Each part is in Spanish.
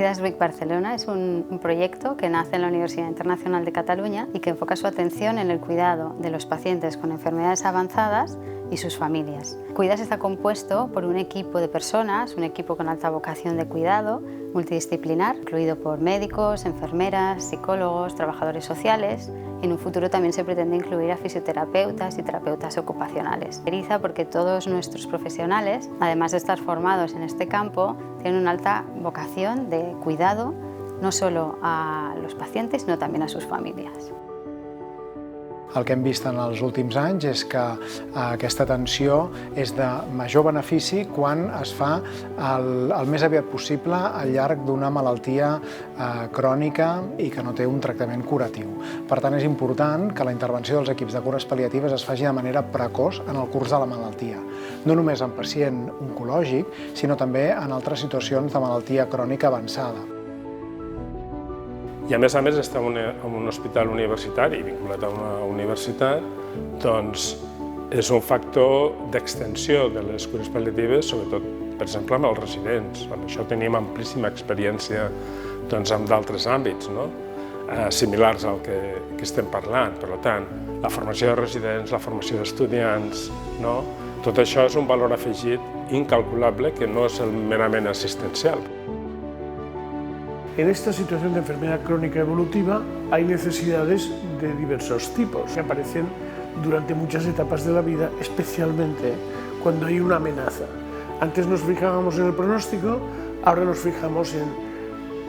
Vidas Week Barcelona es un proyecto que nace en la Universidad Internacional de Cataluña y que enfoca su atención en el cuidado de los pacientes con enfermedades avanzadas y sus familias. Cuidas está compuesto por un equipo de personas, un equipo con alta vocación de cuidado, multidisciplinar, incluido por médicos, enfermeras, psicólogos, trabajadores sociales. Y en un futuro también se pretende incluir a fisioterapeutas y terapeutas ocupacionales. Eriza porque todos nuestros profesionales, además de estar formados en este campo, tienen una alta vocación de cuidado, no solo a los pacientes, sino también a sus familias. El que hem vist en els últims anys és que aquesta atenció és de major benefici quan es fa el més aviat possible al llarg d'una malaltia crònica i que no té un tractament curatiu. Per tant, és important que la intervenció dels equips de cures pal·liatives es faci de manera precoç en el curs de la malaltia. No només en pacient oncològic, sinó també en altres situacions de malaltia crònica avançada. I a més estem en un hospital universitari vinculat a una universitat, doncs és un factor d'extensió de les cures pal·liatives, sobretot, per exemple, amb els residents. Amb això tenim amplíssima experiència en d'altres àmbits, similars al que estem parlant. Per tant, la formació de residents, la formació d'estudiants, tot això és un valor afegit incalculable que no és el merament assistencial. En esta situación de enfermedad crónica evolutiva hay necesidades de diversos tipos que aparecen durante muchas etapas de la vida, especialmente cuando hay una amenaza. Antes nos fijábamos en el pronóstico, ahora nos fijamos en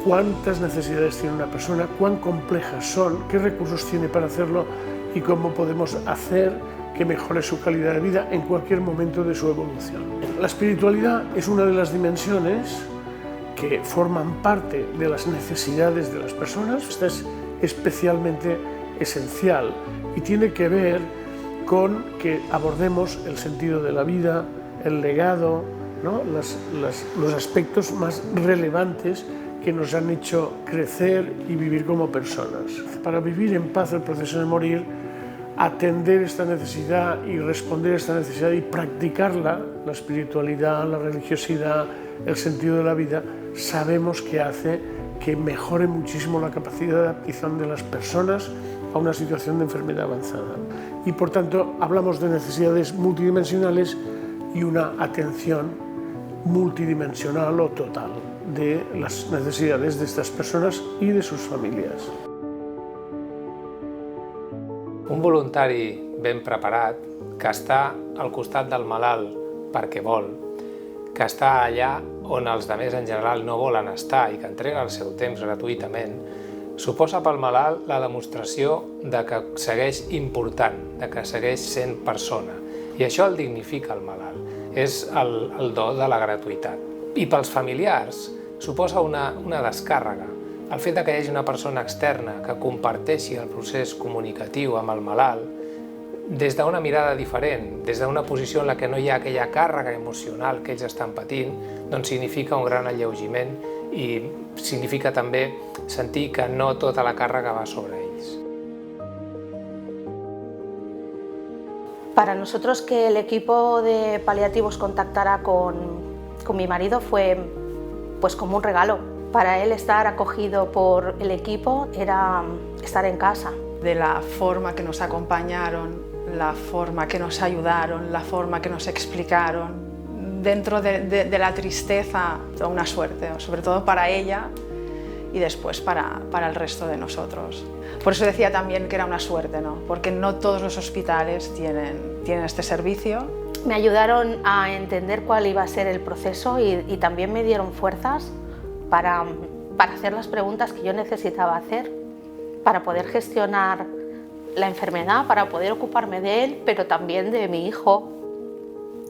cuántas necesidades tiene una persona, cuán complejas son, qué recursos tiene para hacerlo y cómo podemos hacer que mejore su calidad de vida en cualquier momento de su evolución. La espiritualidad es una de las dimensiones que forman parte de las necesidades de las personas. Esta es especialmente esencial y tiene que ver con que abordemos el sentido de la vida, el legado, los aspectos más relevantes que nos han hecho crecer y vivir como personas. Para vivir en paz el proceso de morir, atender esta necesidad y responder a esta necesidad y practicarla, la espiritualidad, la religiosidad, el sentido de la vida, sabemos que hace que mejore muchísimo la capacidad de adaptación de las personas a una situación de enfermedad avanzada. Y por tanto hablamos de necesidades multidimensionales y una atención multidimensional o total de las necesidades de estas personas y de sus familias. Un voluntari ben preparat, que està al costat del malalt perquè vol, que està allà on els altres en general no volen estar i que entrega el seu temps gratuïtament, suposa pel malalt la demostració de que segueix important, de que segueix sent persona. I això el dignifica el malalt, és el do de la gratuïtat. I pels familiars suposa una descàrrega. El fet que hi hagi una persona externa que comparteixi el procés comunicatiu amb el malalt des d'una mirada diferent, des d'una posició en la que no hi ha aquella càrrega emocional que ells estan patint, doncs significa un gran alleugiment i significa també sentir que no tota la càrrega va sobre ells. Para nosotros que el equipo de paliativos contactara con mi marido fue pues como un regalo. Para él estar acogido por el equipo era estar en casa. De la forma que nos acompañaron, la forma que nos ayudaron, la forma que nos explicaron, dentro de la tristeza, una suerte, sobre todo para ella y después para el resto de nosotros. Por eso decía también que era una suerte, porque no todos los hospitales tienen este servicio. Me ayudaron a entender cuál iba a ser el proceso y también me dieron fuerzas para hacer las preguntas que yo necesitaba hacer, para poder gestionar la enfermedad, para poder ocuparme de él, pero también de mi hijo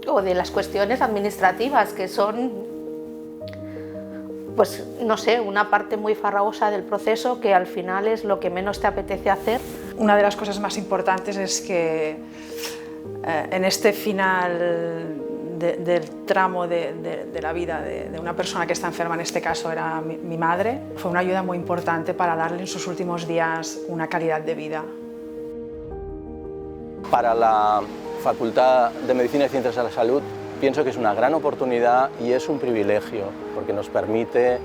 o de las cuestiones administrativas que son, pues no sé, una parte muy farragosa del proceso que al final es lo que menos te apetece hacer. Una de las cosas más importantes es que en este final del tramo de la vida de una persona que está enferma, en este caso era mi madre, fue una ayuda muy importante para darle en sus últimos días una calidad de vida. Para la Facultad de Medicina y Ciencias de la Salud pienso que es una gran oportunidad y es un privilegio porque nos permite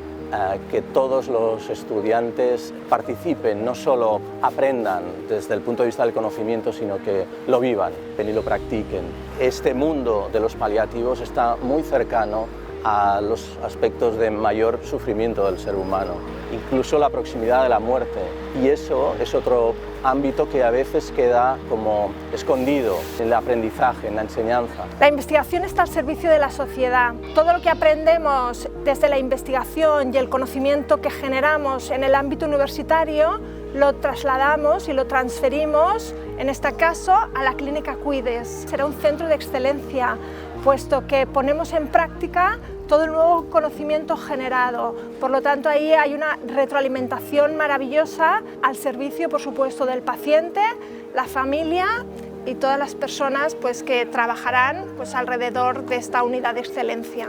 que todos los estudiantes participen, no solo aprendan desde el punto de vista del conocimiento, sino que lo vivan y lo practiquen. Este mundo de los paliativos está muy cercano a los aspectos de mayor sufrimiento del ser humano, incluso la proximidad de la muerte, y eso es otro ámbito que a veces queda como escondido en el aprendizaje, en la enseñanza. La investigación está al servicio de la sociedad. Todo lo que aprendemos desde la investigación y el conocimiento que generamos en el ámbito universitario lo trasladamos y lo transferimos, en este caso, a la Clínica Cuides. Será un centro de excelencia, puesto que ponemos en práctica todo el nuevo conocimiento generado. Por lo tanto, ahí hay una retroalimentación maravillosa al servicio, por supuesto, del paciente, la familia y todas las personas que trabajarán alrededor de esta unidad de excelencia.